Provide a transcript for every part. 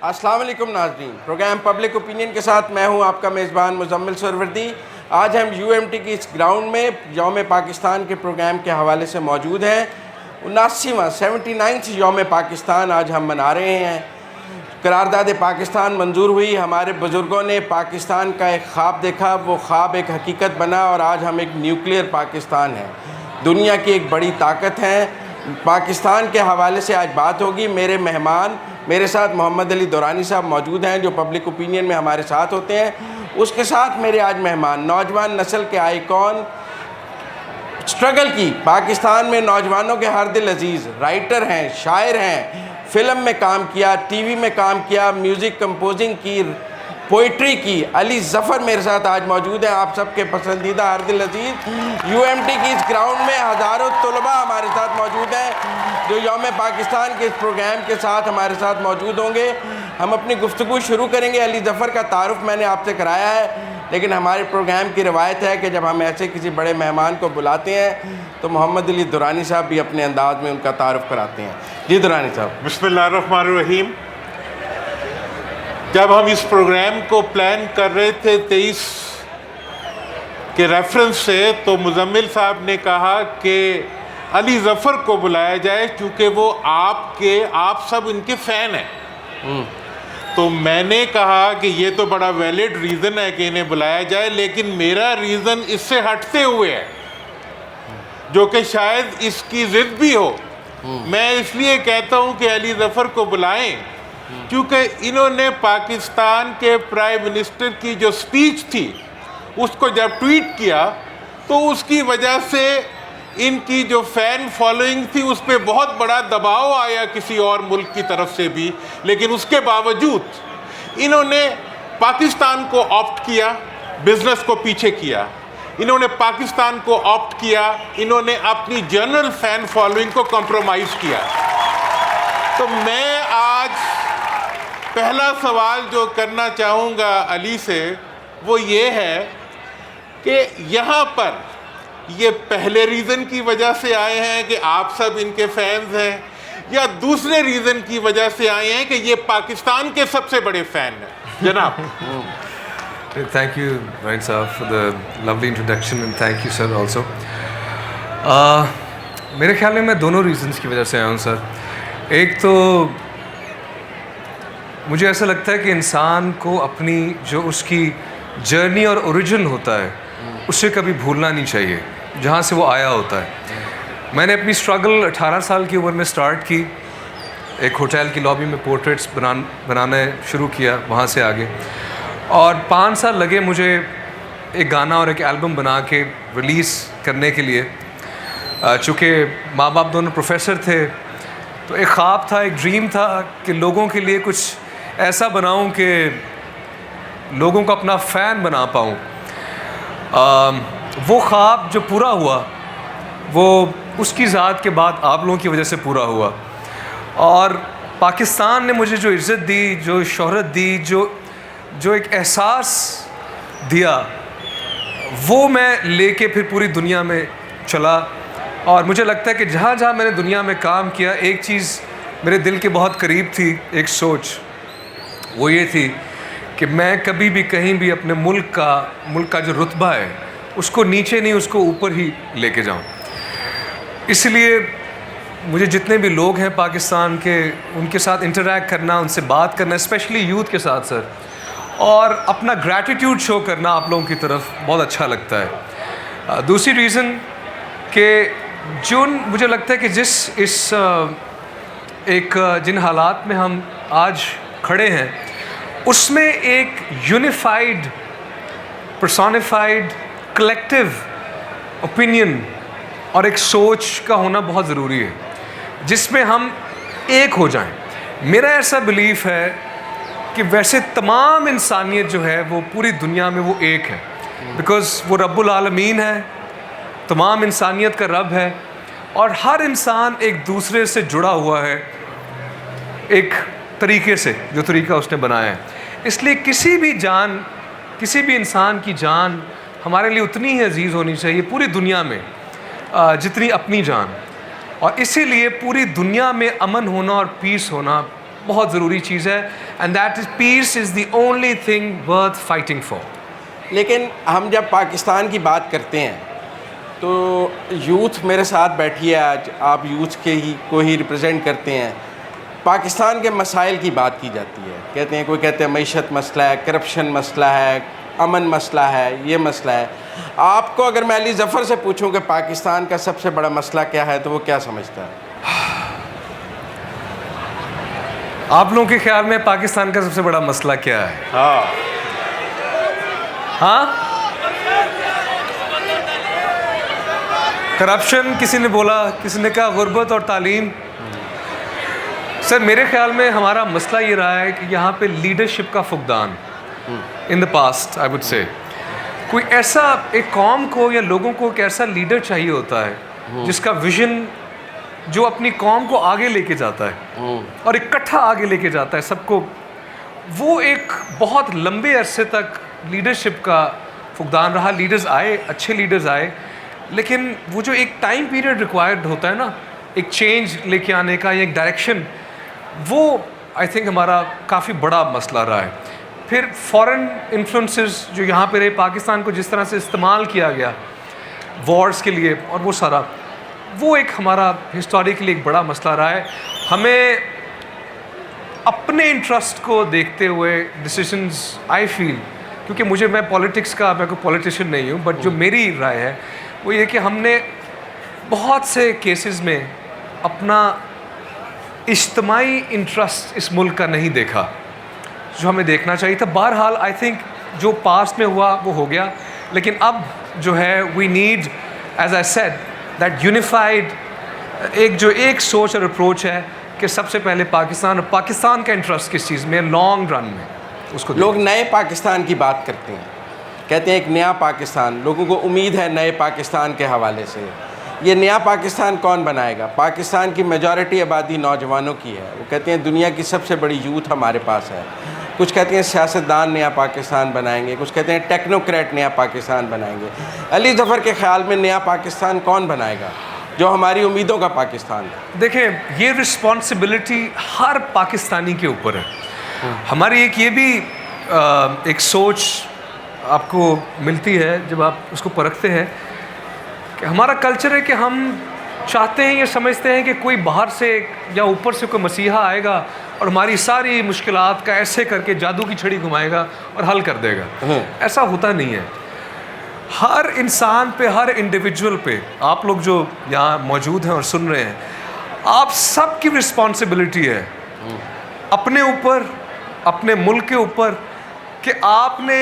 अस्सलाम वालेकुम नाज़रीन, प्रोग्राम पब्लिक ओपिनियन के साथ मैं हूं आपका मेज़बान मुज़म्मिल सरवर्दी। आज हम यूएमटी की इस ग्राउंड में यौम पाकिस्तान के प्रोग्राम के हवाले से मौजूद हैं। 79वां 79th यौम पाकिस्तान आज हम मना रहे हैं। करारदाद पाकिस्तान मंजूर हुई, हमारे बुज़ुर्गों ने पाकिस्तान का एक ख्वाब देखा, वो ख्वाब एक हकीकत बना और आज हम एक न्यूक्लियर पाकिस्तान हैं, दुनिया की एक बड़ी ताकत हैं। पाकिस्तान के हवाले से आज बात होगी। मेरे मेहमान मेरे साथ मोहम्मद अली दुरानी साहब मौजूद हैं जो पब्लिक ओपिनियन में हमारे साथ होते हैं। उसके साथ मेरे आज मेहमान नौजवान नस्ल के आइकॉन, स्ट्रगल की पाकिस्तान में नौजवानों के हर दिल अजीज़ राइटर हैं, शायर हैं, फ़िल्म में काम किया, टीवी में काम किया, म्यूज़िक कंपोजिंग की, पोइट्री की। अली ज़फ़र मेरे साथ आज मौजूद हैं, आप सबके पसंदीदा हर दिल अजीज़। यूएमटी की इस ग्राउंड में हज़ारों तलबा हमारे साथ मौजूद हैं जो यौम पाकिस्तान के इस प्रोग्राम के साथ हमारे साथ मौजूद होंगे। हम अपनी गुफ्तगू शुरू करेंगे। अली ज़फ़र का तारुफ़ मैंने आपसे कराया है, लेकिन हमारे प्रोग्राम की रवायत है कि जब हम ऐसे किसी बड़े मेहमान को बुलाते हैं तो मोहम्मद अली दुरानी साहब भी अपने अंदाज़ में उनका तारुफ़ कराते हैं। जी दुरानी साहब। बिस्मिल्लाहिर्रहमानिर्रहीम। जब हम इस प्रोग्राम को प्लान कर रहे थे 23 के रेफरेंस से, तो मुज़म्मिल साहब ने कहा कि अली ज़फ़र को बुलाया जाए क्योंकि वो आप सब इनके फ़ैन हैं। तो मैंने कहा कि ये तो बड़ा वैलिड रीज़न है कि इन्हें बुलाया जाए, लेकिन मेरा रीज़न इससे हटते हुए है जो कि शायद इसकी ज़िद भी हो। मैं इसलिए कहता हूँ कि अली ज़फ़र को बुलाएं क्योंकि इन्होंने पाकिस्तान के प्राइम मिनिस्टर की जो स्पीच थी उसको जब ट्वीट किया तो उसकी वजह से इनकी जो फ़ैन फॉलोइंग थी उस पर बहुत बड़ा दबाव आया किसी और मुल्क की तरफ से भी, लेकिन उसके बावजूद इन्होंने पाकिस्तान को ऑप्ट किया, बिज़नेस को पीछे किया। इन्होंने पाकिस्तान को ऑप्ट किया, इन्होंने अपनी जनरल फ़ैन फॉलोइंग को कॉम्प्रोमाइज़ किया। तो मैं आज पहला सवाल जो करना चाहूँगा अली से वो ये है कि यहाँ पर ये पहले रीज़न की वजह से आए हैं कि आप सब इनके फैंस हैं, या दूसरे रीज़न की वजह से आए हैं कि ये पाकिस्तान के सबसे बड़े फ़ैन हैं? जनाब। Thank you, Ryan sir, for the lovely introduction and thank you sir also. मेरे ख्याल में मैं दोनों रीज़न्स की वजह से आया हूँ सर। एक तो मुझे ऐसा लगता है कि इंसान को अपनी जो उसकी जर्नी और ओरिजिन होता है उसे कभी भूलना नहीं चाहिए, जहाँ से वो आया होता है। मैंने अपनी स्ट्रगल 18 साल की उम्र में स्टार्ट की, एक होटल की लॉबी में पोर्ट्रेट्स बनाना शुरू किया, वहाँ से आगे, और 5 साल लगे मुझे एक गाना और एक एल्बम बना के रिलीज़ करने के लिए। चूँकि माँ बाप दोनों प्रोफेसर थे तो एक ख्वाब था, एक ड्रीम था कि लोगों के लिए कुछ ऐसा बनाऊं कि लोगों को अपना फ़ैन बना पाऊं। वो ख्वाब जो पूरा हुआ वो उसकी ज़ात के बाद आप लोगों की वजह से पूरा हुआ, और पाकिस्तान ने मुझे जो इज़्ज़त दी, जो शोहरत दी, जो एक एहसास दिया, वो मैं लेके फिर पूरी दुनिया में चला। और मुझे लगता है कि जहाँ जहाँ मैंने दुनिया में काम किया, एक चीज़ मेरे दिल के बहुत करीब थी, एक सोच, वो ये थी कि मैं कभी भी कहीं भी अपने मुल्क का जो रुतबा है उसको नीचे नहीं, उसको ऊपर ही लेके जाऊं। इसलिए मुझे जितने भी लोग हैं पाकिस्तान के, उनके साथ इंटरैक्ट करना, उनसे बात करना, स्पेशली यूथ के साथ सर, और अपना ग्रैटिट्यूड शो करना आप लोगों की तरफ बहुत अच्छा लगता है। दूसरी रीज़न कि जो मुझे लगता है कि जिन हालात में हम आज खड़े हैं उसमें एक यूनिफाइड, पर्सोनिफाइड, कलेक्टिव ओपिनियन और एक सोच का होना बहुत ज़रूरी है जिसमें हम एक हो जाएं। मेरा ऐसा बिलीफ है कि वैसे तमाम इंसानियत जो है वो पूरी दुनिया में वो एक है, बिकॉज़ वो रब्बुल आलमीन है, तमाम इंसानियत का रब है, और हर इंसान एक दूसरे से जुड़ा हुआ है एक तरीके से, जो तरीका उसने बनाया है। इसलिए किसी भी इंसान की जान हमारे लिए उतनी ही अजीज़ होनी चाहिए पूरी दुनिया में जितनी अपनी जान। और इसीलिए पूरी दुनिया में अमन होना और पीस होना बहुत ज़रूरी चीज़ है, and that is piece is the only thing worth fighting for. लेकिन हम जब पाकिस्तान की बात करते हैं तो यूथ मेरे साथ बैठी है आज, आप यूथ को ही रिप्रेजेंट करते हैं। पाकिस्तान के मसाइल की बात की जाती है, कहते हैं, कोई कहते हैं मईशत मसला है, करप्शन मसला है, अमन मसला है, ये मसला है। आपको अगर मैं अली ज़फ़र से पूछूं कि पाकिस्तान का सबसे बड़ा मसला क्या है तो वो क्या समझता है? आप लोगों के ख्याल में पाकिस्तान का सबसे बड़ा मसला क्या है? हाँ, करप्शन किसी ने बोला, किसी ने कहा गुर्बत और तालीम। सर मेरे ख्याल में हमारा मसला ये रहा है कि यहाँ पे लीडरशिप का फुकदान in the past, I would say. कोई ऐसा एक कौम को या लोगों को एक ऐसा लीडर चाहिए होता है जिसका विजन, जो अपनी कौम को आगे लेके जाता है और इकट्ठा आगे लेके जाता है सबको। वो एक बहुत लंबे अरसे तक लीडरशिप का फुकदान रहा। लीडर्स आए, अच्छे लीडर्स आए, लेकिन वो जो एक टाइम पीरियड रिक्वायर्ड होता है ना, एक चेंज लेके आने का या एक डायरेक्शन, वो आई थिंक हमारा काफ़ी बड़ा मसला रहा है। फिर फॉरेन इन्फ्लुएंसेस जो यहाँ पे रहे, पाकिस्तान को जिस तरह से इस्तेमाल किया गया वॉर्स के लिए और वो सारा, वो एक हमारा हिस्टोरिकली एक बड़ा मसला रहा है। हमें अपने इंटरेस्ट को देखते हुए डिसीजंस, आई फील, क्योंकि मैं पॉलिटिक्स का, मैं कोई पॉलिटिशियन नहीं हूँ, बट जो मेरी राय है वो ये कि हमने बहुत से केसेस में अपना इज्तिमाई इंटरेस्ट इस मुल्क का नहीं देखा जो हमें देखना चाहिए था। बहरहाल आई थिंक जो पास्ट में हुआ वो हो गया, लेकिन अब जो है we need, as I said, that unified एक सोच और अप्रोच है कि सबसे पहले पाकिस्तान का इंटरेस्ट किस चीज़ में, लॉन्ग रन में उसको। लोग नए पाकिस्तान की बात करते हैं, कहते हैं एक नया पाकिस्तान, लोगों को उम्मीद है नए पाकिस्तान के हवाले से। ये नया पाकिस्तान कौन बनाएगा? पाकिस्तान की मेजॉरिटी आबादी नौजवानों की है। वो कहते हैं दुनिया की सबसे बड़ी यूथ हमारे पास है। कुछ कहते हैं सियासतदान नया पाकिस्तान बनाएंगे, कुछ कहते हैं टेक्नोक्रेट नया पाकिस्तान बनाएंगे। अली ज़फ़र के ख़्याल में नया पाकिस्तान कौन बनाएगा जो हमारी उम्मीदों का पाकिस्तान है? देखें, ये रिस्पॉन्सिबिलिटी हर पाकिस्तानी के ऊपर है। हमारी एक ये भी एक सोच आपको मिलती है जब आप उसको परखते हैं कि हमारा कल्चर है कि हम चाहते हैं, ये समझते हैं कि कोई बाहर से या ऊपर से कोई मसीहा आएगा और हमारी सारी मुश्किलात का ऐसे करके जादू की छड़ी घुमाएगा और हल कर देगा। ऐसा होता नहीं है। हर इंसान पे, हर इंडिविजुअल पे, आप लोग जो यहाँ मौजूद हैं और सुन रहे हैं, आप सब की रिस्पॉन्सिबिलिटी है अपने ऊपर, अपने मुल्क के ऊपर, कि आपने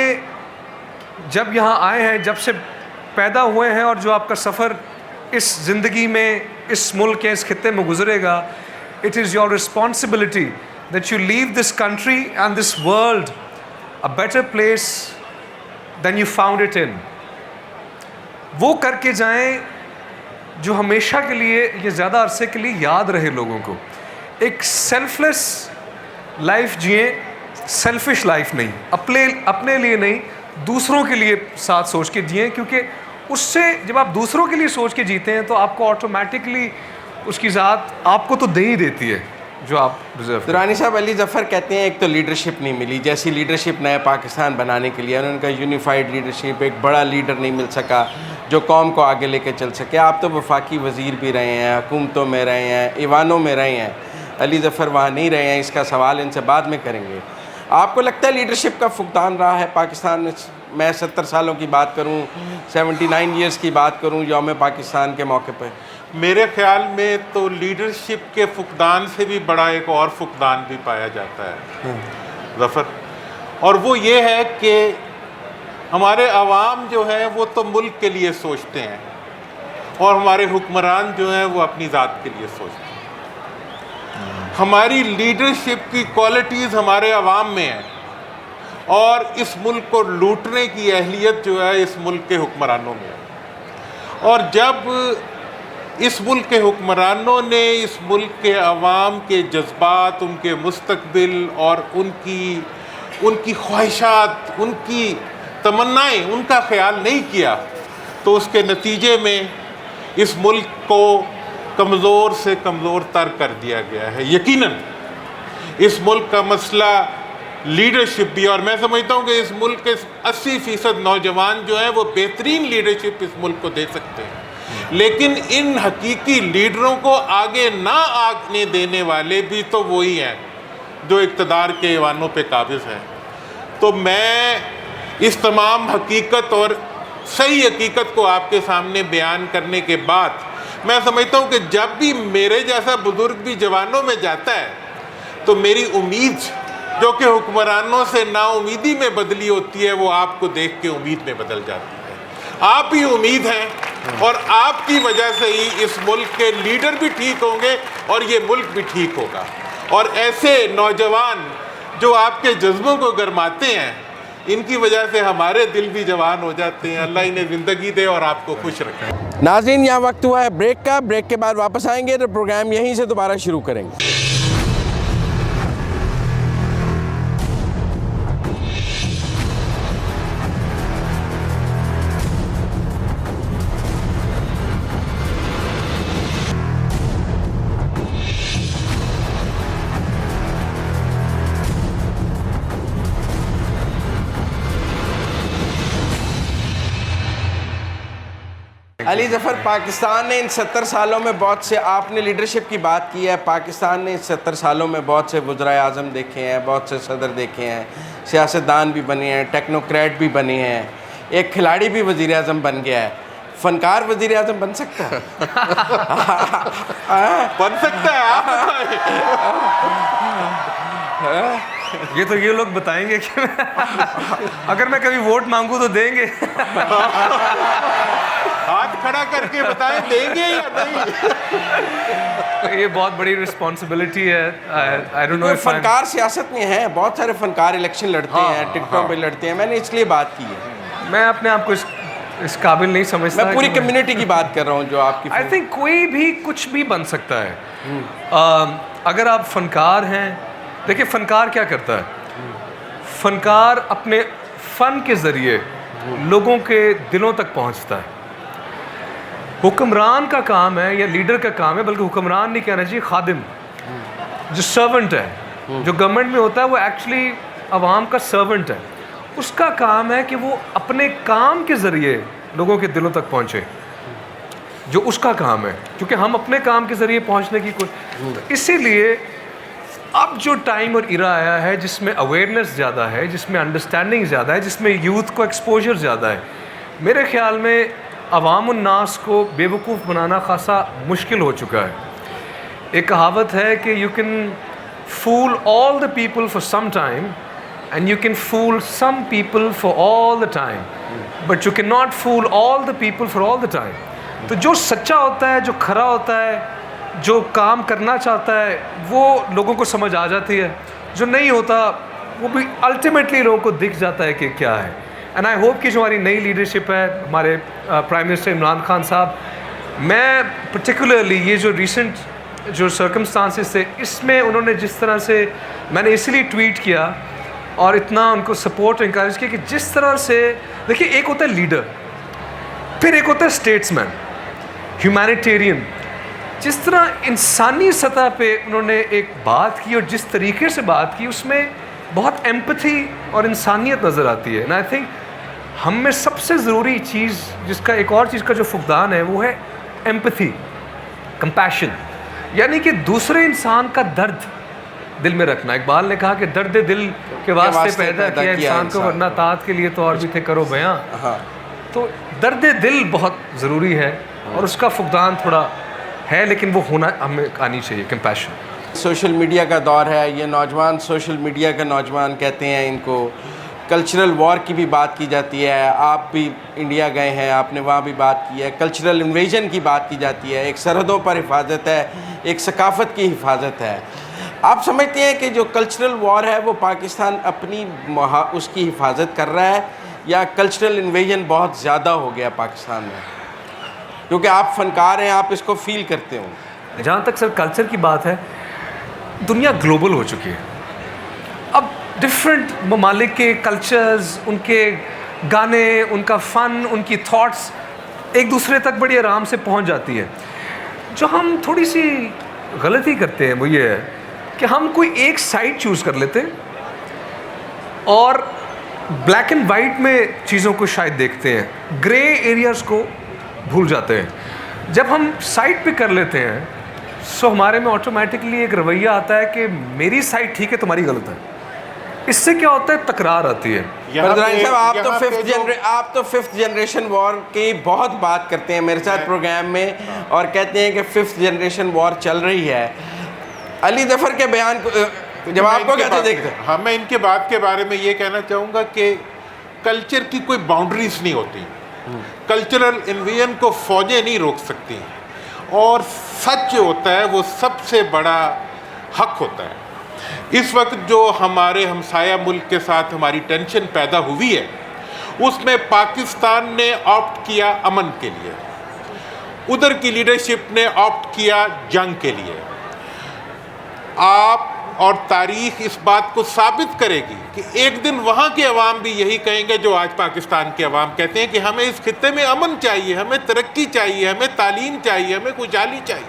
जब यहाँ आए हैं, जब से पैदा हुए हैं और जो आपका सफ़र इस ज़िंदगी में, इस मुल्क के इस खित्ते में गुजरेगा, it is your responsibility that you leave this country and this world a better place than you found it in. वो करके जाएं जो हमेशा के लिए, ये ज़्यादा अरसे के लिए याद रहे लोगों को। एक सेल्फलेस लाइफ जिए, सेल्फिश लाइफ नहीं, अपने लिए नहीं, दूसरों के लिए साथ सोच के जिए, क्योंकि उससे जब आप दूसरों के लिए सोच के जीते हैं तो आपको ऑटोमेटिकली उसकी ज़ात आपको तो दे ही देती है जो आप डिज़र्व। दुरानी साहब, अली ज़फ़र कहते हैं एक तो लीडरशिप नहीं मिली, जैसी लीडरशिप नया पाकिस्तान बनाने के लिए उनका यूनिफाइड लीडरशिप, एक बड़ा लीडर नहीं मिल सका जो कौम को आगे लेके चल सके। आप तो वफाकी वज़ीर भी रहे हैं, हुकूमतों में रहे हैं, ईवानों में रहे हैं, अली ज़फ़र वहाँ नहीं रहे हैं। इसका सवाल इनसे बाद में करेंगे। आपको लगता है लीडरशिप का फुकदान रहा है पाकिस्तान में? मैं 70 सालों की बात करूं, 79 ईयर्स की बात करूं यौम पाकिस्तान के मौके पर, मेरे ख्याल में तो लीडरशिप के फुकदान से भी बड़ा एक और फुकदान भी पाया जाता है ज़फ़र, और वो ये है कि हमारे अवाम जो है वो तो मुल्क के लिए सोचते हैं और हमारे हुक्मरान जो हैं वो अपनी ज़ात के लिए सोचते हैं। हमारी लीडरशिप की क्वालिटीज़ हमारे अवाम में है और इस मुल्क को लूटने की अहलियत जो है इस मुल्क के हुक्मरानों में है। और जब इस मुल्क के हुक्मरानों ने इस मुल्क के अवाम के जज्बात, उनके मुस्तकबिल और उनकी ख्वाहिशात, उनकी तमन्नाएं, उनका ख्याल नहीं किया, तो उसके नतीजे में इस मुल्क को कमज़ोर से कमज़ोर तर कर दिया गया है। यकीनन इस मुल्क का मसला लीडरशिप भी, और मैं समझता हूँ कि इस मुल्क के 80% नौजवान जो हैं वो बेहतरीन लीडरशिप इस मुल्क को दे सकते हैं, लेकिन इन हकीकी लीडरों को आगे ना आने देने वाले भी तो वही हैं जो इक़्तिदार के ऐवानों पे काबिज़ हैं। तो मैं इस तमाम हकीकत और सही हकीकत को आपके सामने बयान करने के बाद मैं समझता हूँ कि जब भी मेरे जैसा बुज़ुर्ग भी जवानों में जाता है तो मेरी उम्मीद जो कि हुक्मरानों से नाउमीदी में बदली होती है वो आपको देख के उम्मीद में बदल जाती है। आप ही उम्मीद हैं और आपकी वजह से ही इस मुल्क के लीडर भी ठीक होंगे और ये मुल्क भी ठीक होगा। और ऐसे नौजवान जो आपके जज्बों को गरमाते हैं, इनकी वजह से हमारे दिल भी जवान हो जाते हैं। अल्लाह इन्हें ज़िंदगी दे और आपको खुश रखे। नाज़रीन, यहाँ वक्त हुआ है ब्रेक का। ब्रेक के बाद वापस आएंगे तो प्रोग्राम यहीं से दोबारा शुरू करेंगे। अली ज़फ़र, पाकिस्तान ने इन 70 सालों में बहुत से, आपने लीडरशिप की बात की है, पाकिस्तान ने इन 70 सालों में बहुत से वज़राए आज़म देखे हैं, बहुत से सदर देखे हैं, सियासतदान भी बने हैं, टेक्नोक्रेट भी बने हैं, एक खिलाड़ी भी वज़ीर आज़म बन गया है। फ़नकार वज़ीर आज़म बन सकता है? बन सकता है, आप बताएं। ये तो ये लोग बताएंगे कि अगर मैं कभी वोट मांगूं तो देंगे। हाथ खड़ा करके बताएं देंगे या नहीं। ये बहुत बड़ी रिस्पॉन्सिबिलिटी है। I don't know. फनकार सियासत में हैं, बहुत सारे फनकार इलेक्शन लड़ते हैं, टिकटों पे लड़ते हैं। मैंने इसलिए बात की है। मैं अपने आप को इस काबिल नहीं समझता। मैं पूरी कम्युनिटी की बात कर रहा हूँ जो आपकी। आई थिंक कोई भी कुछ भी बन सकता है। अगर आप फनकार हैं, देखिए फनकार क्या करता है, फनकार अपने फ़न के ज़रिए लोगों के दिलों तक पहुंचता है। हुक्मरान का काम है या लीडर का काम है, बल्कि हुक्मरान नहीं कहना चाहिए, खादिम, जो सर्वेंट है, जो गवर्नमेंट में होता है वो एक्चुअली आवाम का सर्वेंट है। उसका काम है कि वो अपने काम के ज़रिए लोगों के दिलों तक पहुँचे, जो उसका काम है, क्योंकि हम अपने काम के ज़रिए पहुँचने की कोशिश। इसीलिए अब जो टाइम और इरा आया है जिसमें अवेयरनेस ज़्यादा है, जिसमें अंडरस्टैंडिंग ज़्यादा है, जिसमें यूथ को एक्सपोजर ज़्यादा है, मेरे ख़्याल में अवाम उन्नास को बेवकूफ़ बनाना खासा मुश्किल हो चुका है। एक कहावत है कि you can fool all the people for some time and you can fool some people for all the time, but you can not fool all the people for all the time. तो जो सच्चा होता है, जो खरा होता है, जो काम करना चाहता है, वो लोगों को समझ आ जाती है। जो नहीं होता वो भी अल्टीमेटली लोगों को दिख जाता है कि क्या है। एंड आई होप कि जो हमारी नई लीडरशिप है, हमारे प्राइम मिनिस्टर इमरान खान साहब, मैं पर्टिकुलरली ये जो रिसेंट जो सर्कमस्टांसेस थे, इसमें उन्होंने जिस तरह से, मैंने इसलिए ट्वीट किया और इतना उनको सपोर्ट और इंकरेज किया कि जिस तरह से, देखिए एक होता है लीडर, फिर एक होता है स्टेट्समैन, ह्यूमैनिटेरियन। जिस तरह इंसानी सतह पे उन्होंने एक बात की और जिस तरीके से बात की, उसमें बहुत एम्पथी और इंसानियत नज़र आती है। एंड आई थिंक हम में सबसे ज़रूरी चीज़, जिसका एक और चीज़ का जो फुकदान है, वो है एम्पथी, कंपैशन, यानी कि दूसरे इंसान का दर्द दिल में रखना। इकबाल ने कहा कि दर्द दिल के वास्ते पैदा किया इंसान को, वरना तात के लिए तो और भी थे करो बयां। तो दर्द दिल बहुत ज़रूरी है और उसका फुकदान थोड़ा है, लेकिन वो होना हमें आनी चाहिए, कंपैशन। सोशल मीडिया का दौर है, ये नौजवान सोशल मीडिया का नौजवान कहते हैं इनको। कल्चरल वॉर की भी बात की जाती है, आप भी इंडिया गए हैं, आपने वहाँ भी बात की है। कल्चरल इन्वेजन की बात की जाती है, एक सरहदों पर हिफाजत है, एक सकाफ़त की हिफाजत है। आप समझते हैं कि जो कल्चरल वॉर है वो पाकिस्तान अपनी उसकी हिफाजत कर रहा है, या कल्चरल इन्वेजन बहुत ज़्यादा हो गया पाकिस्तान में? क्योंकि आप फनकार हैं, आप इसको फील करते हो। जहाँ तक सर कल्चर की बात है, दुनिया ग्लोबल हो चुकी है। अब डिफरेंट ममालिक के कल्चर्स, उनके गाने, उनका फ़न, उनकी थॉट्स एक दूसरे तक बड़ी आराम से पहुंच जाती है। जो हम थोड़ी सी गलती करते हैं वो ये है कि हम कोई एक साइड चूज़ कर लेते हैं और ब्लैक एंड वाइट में चीज़ों को शायद देखते हैं, ग्रे एरियाज़ को भूल जाते हैं। जब हम साइड पे कर लेते हैं सो हमारे में ऑटोमेटिकली एक रवैया आता है कि मेरी साइड ठीक है, तुम्हारी गलत है। इससे क्या होता है, तकरार आती है। बरदरानी साहब, आप तो फिफ्थ जनरेशन वॉर की बहुत बात करते हैं मेरे साथ प्रोग्राम में और कहते हैं कि फिफ्थ जनरेशन वॉर चल रही है। अली जफर के बयान को जब आपको कैसे देखते हैं? हाँ, मैं इनके बात के बारे में ये कहना चाहूँगा कि कल्चर की कोई बाउंड्रीज नहीं होती। कल्चरल इन्वेजन को फौजें नहीं रोक सकती और सच जो होता है वो सबसे बड़ा हक होता है। इस वक्त जो हमारे हमसाया मुल्क के साथ हमारी टेंशन पैदा हुई है उसमें पाकिस्तान ने ऑप्ट किया अमन के लिए, उधर की लीडरशिप ने ऑप्ट किया जंग के लिए। आप और तारीख इस बात को साबित करेगी कि एक दिन वहाँ के अवाम भी यही कहेंगे जो आज पाकिस्तान के अवाम कहते हैं कि हमें इस खित्ते में अमन चाहिए, हमें तरक्की चाहिए, हमें तालीम चाहिए, हमें खुशहाली चाहिए।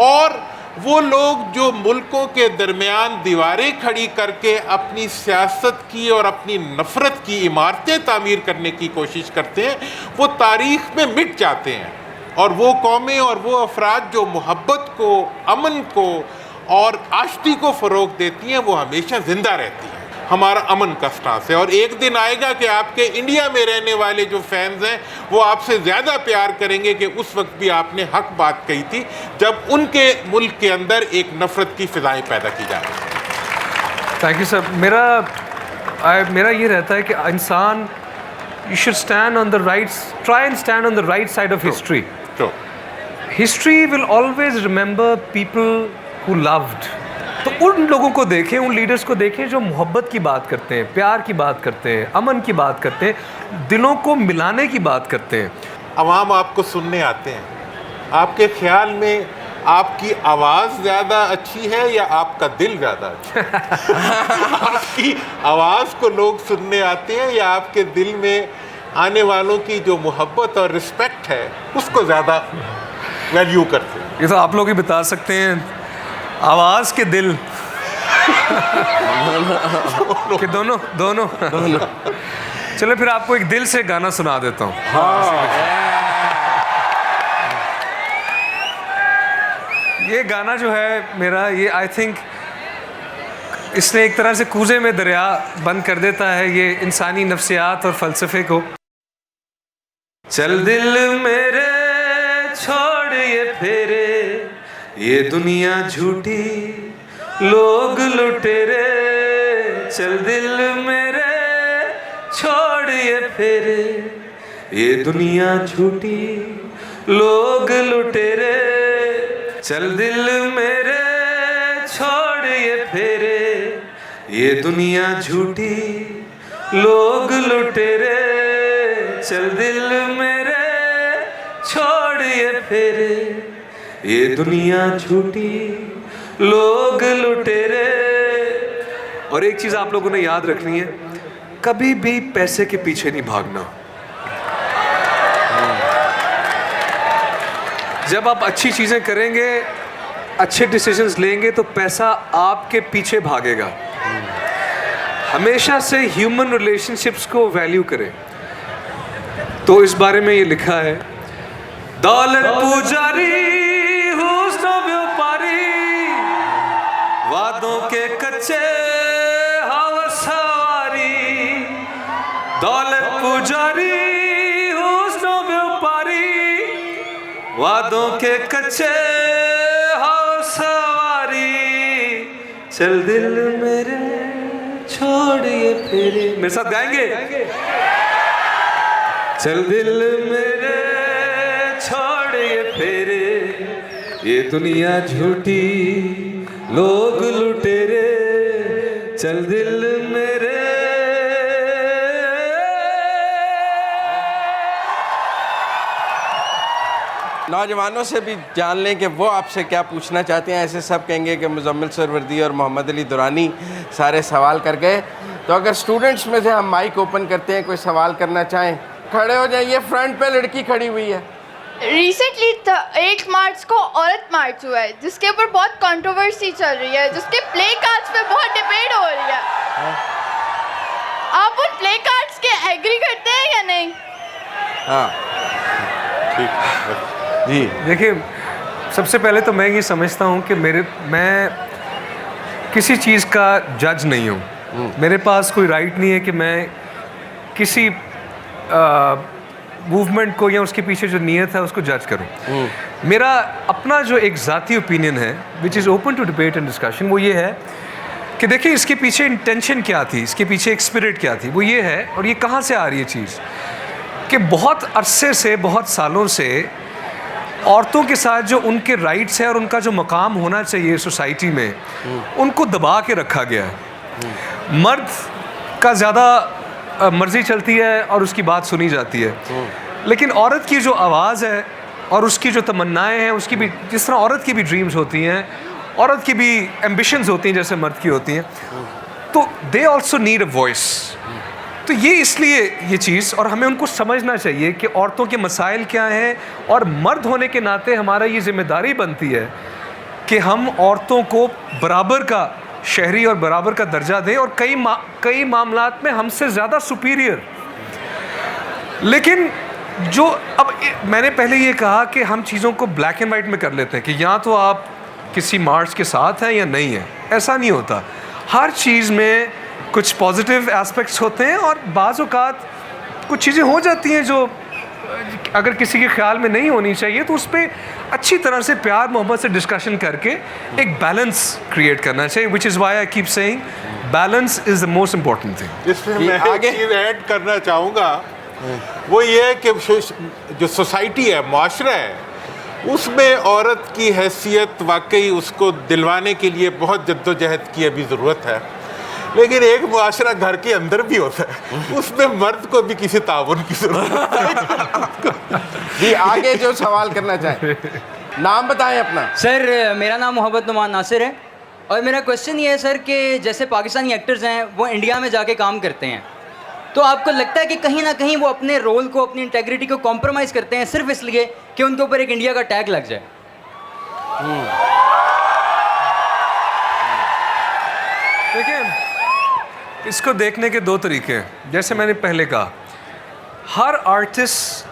और वो लोग जो मुल्कों के दरमियान दीवारें खड़ी करके अपनी सियासत की और अपनी नफ़रत की इमारतें तामीर करने की कोशिश करते हैं, वो तारीख़ में मिट जाते हैं। और वो कौमें और वो अफराद जो मोहब्बत को, अमन को और आश्ती को फ़रोग़ देती हैं, वो हमेशा ज़िंदा रहती हैं। हमारा अमन का स्टांस है और एक दिन आएगा कि आपके इंडिया में रहने वाले जो फैंस हैं वो आपसे ज़्यादा प्यार करेंगे कि उस वक्त भी आपने हक बात कही थी जब उनके मुल्क के अंदर एक नफ़रत की फ़िज़ाएँ पैदा की जा रही हैं। Thank you sir. मेरा ये रहता है कि इंसान you should stand on the right, try and stand on the right side of history. History will always remember people who loved. तो उन लोगों को देखें, उन लीडर्स को देखें जो मोहब्बत की बात करते हैं, प्यार की बात करते हैं, अमन की बात करते हैं, दिलों को मिलाने की बात करते हैं। अवाम आपको सुनने आते हैं, आपके ख्याल में आपकी आवाज़ ज़्यादा अच्छी है या आपका दिल ज़्यादा अच्छा है? आपकी आवाज़ को लोग सुनने आते हैं या आपके दिल में आने वालों की जो मोहब्बत और रिस्पेक्ट है उसको ज़्यादा वैल्यू करते हैं? ये तो आप लोग ही बता सकते हैं, आवाज़ के दिल कि दोनों। चलो फिर आपको एक दिल से गाना सुना देता हूँ। ये गाना जो है मेरा, ये आई थिंक इसने एक तरह से कूजे में दरिया बंद कर देता है ये इंसानी नफ्सियात और फ़लसफ़े को। चल दिल मेरे छोड़ ये फेरे, ये दुनिया झूठी लोग लुटेरे। चल दिल मेरे छोड़ ये फेरे, ये दुनिया झूठी लोग लुटेरे। चल दिल मेरे छोड़ ये फेरे, ये दुनिया झूठी लोग लुटेरे। चल दिल मेरे छोड़ ये फेरे, ये दुनिया झूठी लोग लुटेरे। और एक चीज़ आप लोगों ने याद रखनी है, कभी भी पैसे के पीछे नहीं भागना। जब आप अच्छी चीज़ें करेंगे, अच्छे डिसीजंस लेंगे तो पैसा आपके पीछे भागेगा। हमेशा से ह्यूमन रिलेशनशिप्स को वैल्यू करें। तो इस बारे में ये लिखा है, दौलत पुजारी हुस्न व्यापारी, वादों के कच्चे हवा सवारी। दौलत पुजारी हुस्न व्यापारी, वादों के कच्चे हवा सवारी। चल दिल मेरे छोड़िए फेरे। मेरे साथ गाएंगे? चल दिल मेरे छोड़िए फेरे, ये दुनिया झूठी लोग लुटेरे। चल दिल मेरे। नौजवानों से भी जान लें कि वो आपसे क्या पूछना चाहते हैं। ऐसे सब कहेंगे कि मुजम्मिल सरवर्दी और मोहम्मद अली दुरानी सारे सवाल कर गए। तो अगर स्टूडेंट्स में से हम माइक ओपन करते हैं, कोई सवाल करना चाहें, खड़े हो जाइए। फ्रंट पे लड़की खड़ी हुई है, रिसेंटली 8 मार्च को औरत मार्च हुआ है जिसके ऊपर बहुत कंट्रोवर्सी चल रही है, जिसके प्ले कार्ड्स पे बहुत डिबेट हो रही है। आप उन प्ले कार्ड्स के एग्री करते हैं या नहीं? हाँ ठीक है जी। देखिए, सबसे पहले तो मैं ये समझता हूँ कि मैं किसी चीज़ का जज नहीं हूँ। मेरे पास कोई राइट नहीं है कि मैं किसी मूवमेंट को या उसके पीछे जो नीयत है उसको जज करूं। मेरा अपना जो एक ज़ाती ओपिनियन है which is open to debate and discussion, वो ये है कि देखिए इसके पीछे इंटेंशन क्या थी, इसके पीछे एक स्पिरिट क्या थी। वो ये है, और ये कहाँ से आ रही है चीज़, कि बहुत अरसे से, बहुत सालों से औरतों के साथ जो उनके राइट्स है और उनका जो मकाम होना चाहिए सोसाइटी में, उनको दबा के रखा गया है। मर्द का ज़्यादा मर्जी चलती है और उसकी बात सुनी जाती है, लेकिन औरत की जो आवाज़ है और उसकी जो तमन्नाएं हैं, उसकी भी, जिस तरह औरत की भी ड्रीम्स होती हैं, औरत की भी एम्बिशंस होती हैं जैसे मर्द की होती हैं, तो they also need a voice. तो ये इसलिए ये चीज़, और हमें उनको समझना चाहिए कि औरतों के मसाइल क्या हैं, और मर्द होने के नाते हमारा ये जिम्मेदारी बनती है कि हम औरतों को बराबर का शहरी और बराबर का दर्जा दें, और कई मामलात में हमसे ज़्यादा सुपीरियर। लेकिन जो अब मैंने पहले ये कहा कि हम चीज़ों को ब्लैक एंड वाइट में कर लेते हैं कि या तो आप किसी मार्च के साथ हैं या नहीं है। ऐसा नहीं होता। हर चीज़ में कुछ पॉजिटिव एस्पेक्ट्स होते हैं और बाज़ औक़ात कुछ चीज़ें हो जाती हैं जो अगर किसी के ख्याल में नहीं होनी चाहिए, तो उस पर अच्छी तरह से प्यार मोहब्बत से डिस्कशन करके एक बैलेंस क्रिएट करना चाहिए, which is why I keep saying balance is the most important thing. इसमें मैं एक चीज़ ऐड करना चाहूँगा, वो ये है कि जो सोसाइटी है, माशरा है, उसमें औरत की हैसियत वाकई उसको दिलवाने के लिए बहुत जद्दोजहद की अभी ज़रूरत है। लेकिन एक मुआशरा घर के अंदर भी होता है, उसमें मर्द को भी किसी ताउन की ज़रूरत है। जी, आगे जो सवाल करना चाहें, नाम बताएं अपना। सर, मेरा नाम मोहम्मद नुमान नासिर है, और मेरा क्वेश्चन ये है सर कि जैसे पाकिस्तानी एक्टर्स हैं वो इंडिया में जाके काम करते हैं, तो आपको लगता है कि कहीं ना कहीं वो अपने रोल को, अपनी इंटेग्रिटी को कॉम्प्रोमाइज़ करते हैं सिर्फ इसलिए कि उनके ऊपर एक इंडिया का टैग लग जाए? देखिए, इसको देखने के दो तरीके हैं। जैसे मैंने पहले कहा, हर आर्टिस्ट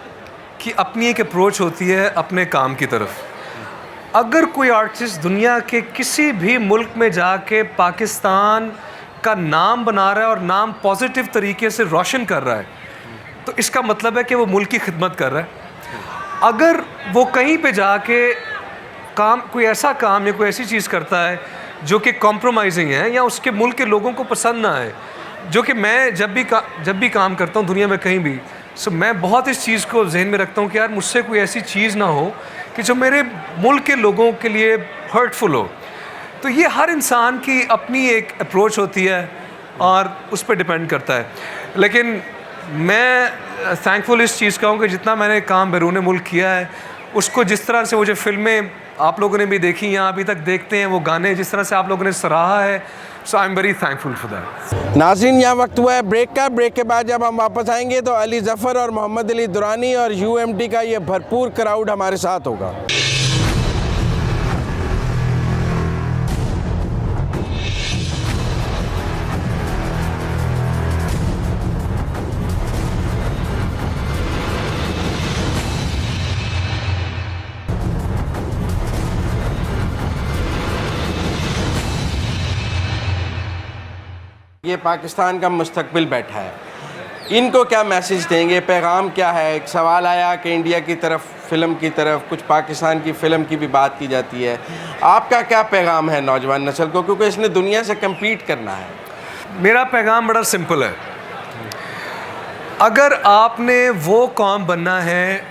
की अपनी एक अप्रोच होती है अपने काम की तरफ। अगर कोई आर्टिस्ट दुनिया के किसी भी मुल्क में जाके पाकिस्तान का नाम बना रहा है और नाम पॉजिटिव तरीके से रोशन कर रहा है, तो इसका मतलब है कि वो मुल्क की खिदमत कर रहा है। अगर वो कहीं पे जाके कोई ऐसा काम या कोई ऐसी चीज़ करता है जो कि कॉम्प्रोमाइजिंग है या उसके मुल्क के लोगों को पसंद ना आए, जो कि मैं जब भी काम करता हूँ दुनिया में कहीं भी, सो मैं बहुत इस चीज़ को जहन में रखता हूँ कि यार मुझसे कोई ऐसी चीज़ ना हो कि जो मेरे मुल्क के लोगों के लिए हर्टफुल हो। तो ये हर इंसान की अपनी एक अप्रोच होती है और उस पर डिपेंड करता है। लेकिन मैं थैंकफुल इस चीज़ का हूँ कि जितना मैंने काम बैरून मुल्क किया है, उसको जिस तरह से वो जो फिल्में आप लोगों ने भी देखी या अभी तक देखते हैं, वो गाने जिस तरह से आप लोगों ने सराहा है, so I am very thankful for that. नाज़रीन, यहाँ वक्त हुआ है ब्रेक का। ब्रेक के बाद जब हम वापस आएंगे तो अली ज़फ़र और मोहम्मद अली दुरानी और UMT का ये भरपूर क्राउड हमारे साथ होगा। ये पाकिस्तान का मुस्तकबिल बैठा है, इनको क्या मैसेज देंगे, पैगाम क्या है? एक सवाल आया कि इंडिया की तरफ, फ़िल्म की तरफ, कुछ पाकिस्तान की फ़िल्म की भी बात की जाती है। आपका क्या पैगाम है नौजवान नस्ल को, क्योंकि इसने दुनिया से कम्पीट करना है? मेरा पैगाम बड़ा सिंपल है। अगर आपने वो कौम बनना है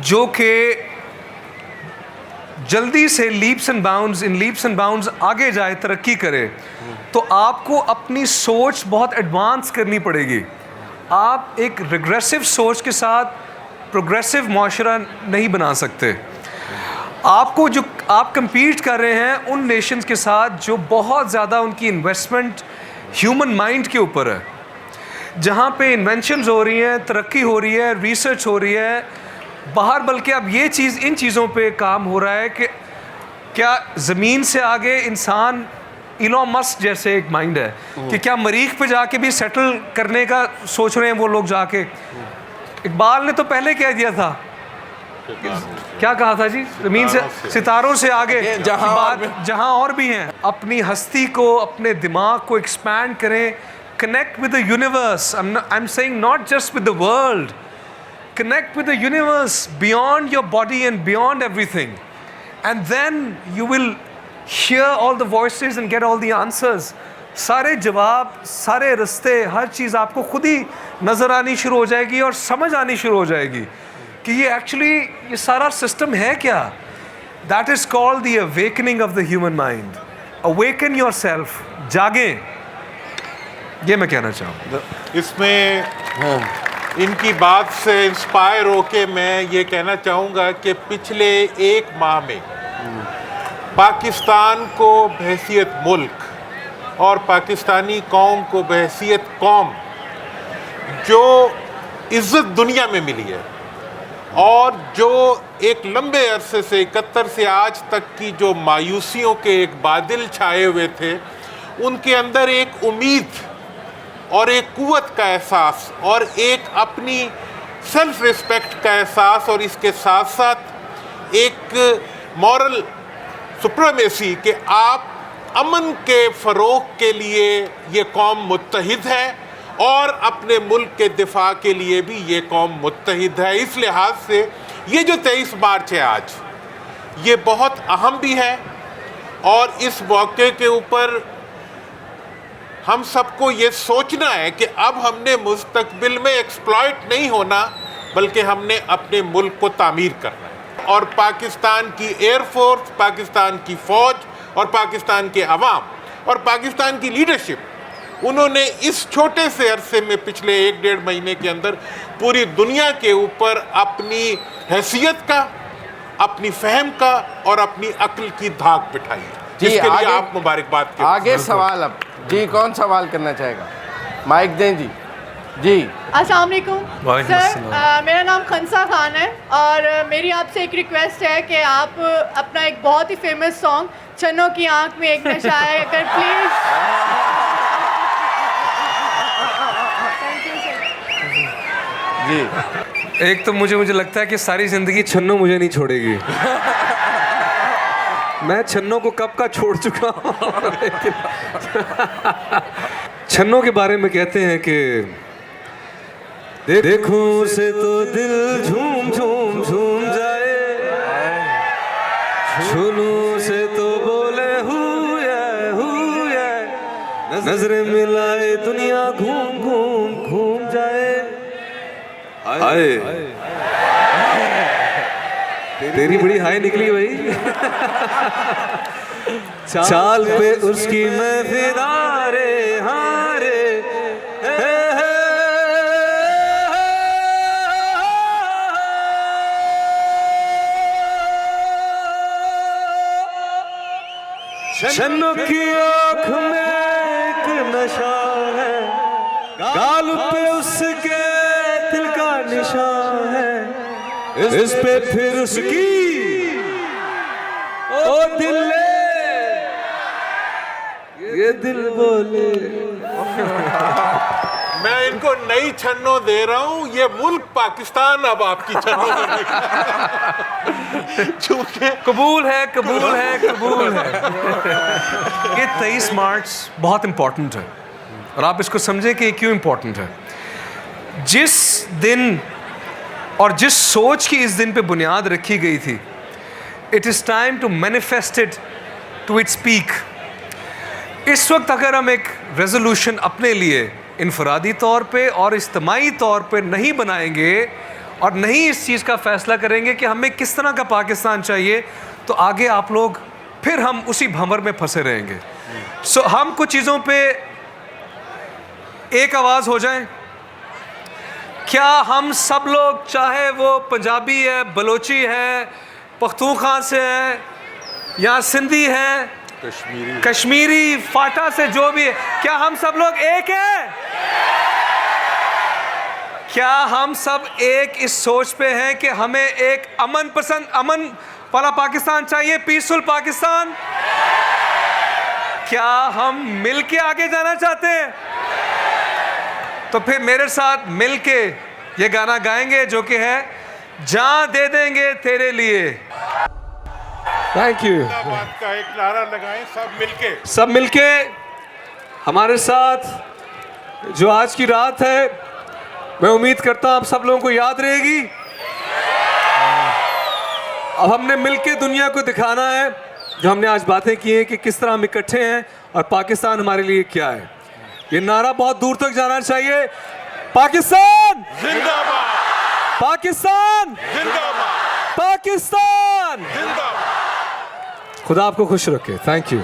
जो कि जल्दी से लीप्स एंड बाउंड्स आगे जाए, तरक्की करे, तो आपको अपनी सोच बहुत एडवांस करनी पड़ेगी। आप एक रिग्रेसिव सोच के साथ प्रोग्रेसिव माशरा नहीं बना सकते। आपको जो आप compete कर रहे हैं उन नेशंस के साथ जो बहुत ज़्यादा उनकी इन्वेस्टमेंट ह्यूमन माइंड के ऊपर है, जहाँ पे इन्वेंशंस हो रही हैं, तरक्की हो रही है, रिसर्च हो रही है, बाहर, बल्कि अब ये चीज़, इन चीज़ों पे काम हो रहा है कि क्या ज़मीन से आगे इंसान, इलॉन मस्क जैसे एक माइंड है कि क्या मरीख पे जाके भी सेटल करने का सोच रहे हैं वो लोग जाके। इकबाल ने तो पहले कह दिया था, क्या कहा था जी, ज़मीन से, सितारों से आगे जहां बात, जहां और भी हैं। अपनी हस्ती को, अपने दिमाग को एक्सपैंड करें, connect with the universe. I am saying not just with the world, connect with the universe beyond your body and beyond everything, and then you will hear all the voices and get all the answers. सारे जवाब, सारे रास्ते, हर चीज़ आपको खुद ही नज़र आनी शुरू हो जाएगी और समझ आनी शुरू हो जाएगी कि ये एक्चुअली ये सारा सिस्टम है क्या। That is called the awakening of the human mind. Awaken yourself, जागें, ये मैं कहना चाहूँ। इसमें इनकी बात से इंस्पायर होके मैं ये कहना चाहूँगा कि पिछले एक माह में पाकिस्तान को बहैसियत मुल्क और पाकिस्तानी कौम को बहैसियत कौम जो इज़्ज़त दुनिया में मिली है, और जो एक लंबे अरसे से 71 से आज तक की जो मायूसियों के एक बादल छाए हुए थे, उनके अंदर एक उम्मीद और एक कुव्वत का एहसास और एक अपनी सेल्फ रिस्पेक्ट का एहसास, और इसके साथ साथ एक मॉरल सुप्रीमेसी कि आप अमन के फ़रोग के लिए ये कौम मुत्तहिद है और अपने मुल्क के दिफा के लिए भी ये कौम मुत्तहिद है। इस लिहाज से ये जो 23 मार्च है आज, ये बहुत अहम भी है, और इस मौके के ऊपर हम सबको ये सोचना है कि अब हमने मुस्तकबिल में एक्सप्लॉइट नहीं होना, बल्कि हमने अपने मुल्क को तामीर करना है। और पाकिस्तान की एयरफोर्स, पाकिस्तान की फ़ौज और पाकिस्तान के अवाम और पाकिस्तान की लीडरशिप, उन्होंने इस छोटे से अरसे में पिछले 1-1.5 महीने के अंदर पूरी दुनिया के ऊपर अपनी हैसियत का, अपनी फ़हम का और अपनी अक्ल की धाक बिठाई है, जिसके लिए आप मुबारकबाद के। आगे सवाल अब जी, कौन सवाल करना चाहेगा? माइक दें जी। जी अस्सलाम वालेकुम वालेकुम सर, अस्सलाम। मेरा नाम खंसा खान है और मेरी आपसे एक रिक्वेस्ट है कि आप अपना एक बहुत ही फेमस सॉन्ग चन्नों की आंख में एक नशा है, अगर प्लीज। जी, एक तो मुझे लगता है कि सारी ज़िंदगी छन्नो मुझे नहीं छोड़ेगी। मैं छन्नो को कब का छोड़ चुका हूँ। छन्नो के बारे में कहते हैं कि देखो से तो दिल झूम झूम झूम जाए, छूनू से तो बोले हुए, नजरें मिलाए दुनिया घूम घूम घूम जाए। हाय तेरी बड़ी हाई निकली भाई। चाल पे उसकी मैं फिदा रे, हारे छन्नो की आँख में एक नशा है, गाल पे उसके दिल का निशान है, इस पे फिर उसकी ओ दिल ये दिल बोले। मैं इनको नई छन्नो दे रहा हूँ, ये मुल्क पाकिस्तान अब आपकी छन्नो बनेगा। चूंकि कबूल है, कबूल है, कबूल है। ये 23 मार्च बहुत इम्पोर्टेंट है, और आप इसको समझें कि क्यों इम्पोर्टेंट है। जिस दिन और जिस सोच की इस दिन पे बुनियाद रखी गई थी, it is time to manifest it to its peak. इस वक्त अगर हम एक रेजोल्यूशन अपने लिए इनफरादी तौर पे और इज्तिमाई तौर पे नहीं बनाएंगे और नहीं इस चीज़ का फ़ैसला करेंगे कि हमें किस तरह का पाकिस्तान चाहिए, तो आगे आप लोग फिर हम उसी भंवर में फंसे रहेंगे। सो हम कुछ चीज़ों पे एक आवाज़ हो जाएं। क्या हम सब लोग, चाहे वो पंजाबी है, बलोची है, पख्तूनख्वा से है या सिंधी है, कश्मीरी फाटा से जो भी है, क्या हम सब लोग एक हैं? क्या हम सब एक इस सोच पे हैं कि हमें एक अमन वाला पाकिस्तान चाहिए, पीसफुल पाकिस्तान? क्या हम मिल के आगे जाना चाहते हैं? तो फिर मेरे साथ मिल के ये गाना गाएंगे जो कि है जान दे देंगे तेरे लिए। Thank you. जिंदाबाद का एक नारा लगाएं सब मिलके हमारे साथ। जो आज की रात है, मैं उम्मीद करता हूं आप सब लोगों को याद रहेगी। अब हमने मिलके दुनिया को दिखाना है, जो हमने आज बातें की हैं कि किस तरह हम इकट्ठे हैं और पाकिस्तान हमारे लिए क्या है। ये नारा बहुत दूर तक जाना चाहिए। पाकिस्तान जिंदाबाद, पाकिस्तान जिंदाबाद, पाकिस्तान। जिंदाबाद। खुदा आपको खुश रखे। Thank you.